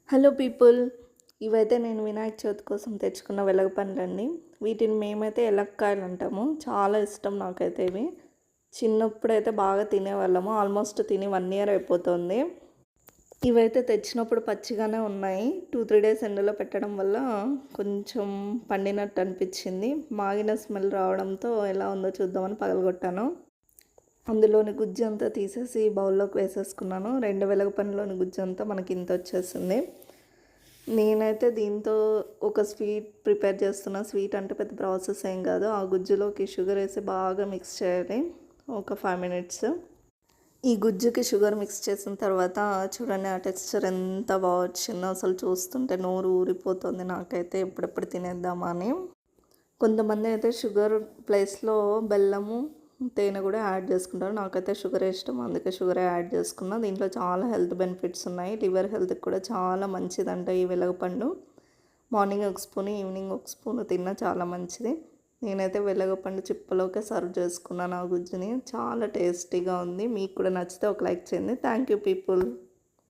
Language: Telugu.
హలో పీపుల్, ఇవైతే నేను వినాయక చవితి కోసం తెచ్చుకున్న వెలగ పండ్లండి. వీటిని మేమైతే ఎలక్కాయలు అంటాము. చాలా ఇష్టం నాకైతే ఇవి. చిన్నప్పుడైతే బాగా తినేవాళ్ళము. ఆల్మోస్ట్ తిని 1 ఇయర్ అయిపోతుంది. ఇవైతే తెచ్చినప్పుడు పచ్చిగానే ఉన్నాయి. 2-3 డేస్ ఎండలో పెట్టడం వల్ల కొంచెం పండినట్టు అనిపించింది. మాగిన స్మెల్ రావడంతో ఎలా ఉందో చూద్దామని పగలగొట్టాను. అందులోని గుజ్జు అంతా తీసేసి బౌల్లోకి వేసేసుకున్నాను. 2 వెలగ పండ్లోని గుజ్జు అంతా మనకి ఇంత వచ్చేసింది. నేనైతే దీంతో ఒక స్వీట్ ప్రిపేర్ చేస్తున్నా. స్వీట్ అంటే పెద్ద ప్రాసెస్ ఏం కాదు. ఆ గుజ్జులోకి షుగర్ వేసి బాగా మిక్స్ చేయాలి ఒక 5 మినిట్స్. ఈ గుజ్జుకి షుగర్ మిక్స్ చేసిన తర్వాత చూడండి ఆ టెక్స్చర్ ఎంత బాగా వచ్చిందో. అసలు చూస్తుంటే నోరు ఊరిపోతుంది నాకైతే, ఎప్పుడెప్పుడు తినేద్దామా అని. కొంతమంది అయితే షుగర్ ప్లేస్లో బెల్లము, తేనె కూడా యాడ్ చేసుకుంటారు. నాకైతే షుగర్ ఇష్టం, అందుకే షుగరే యాడ్ చేసుకున్నా. దీంట్లో చాలా హెల్త్ బెనిఫిట్స్ ఉన్నాయి. లివర్ హెల్త్కి కూడా చాలా మంచిదంట ఈ వెలగపండు. మార్నింగ్ ఒక స్పూన్, ఈవినింగ్ ఒక స్పూన్ తిన్నా చాలా మంచిది. నేనైతే వెలగపండు చిప్పలోకే సర్వ్ చేసుకున్నాను ఆ గుజ్జుని. చాలా టేస్టీగా ఉంది. మీకు కూడా నచ్చితే ఒక లైక్ చేయండి. Thank you people.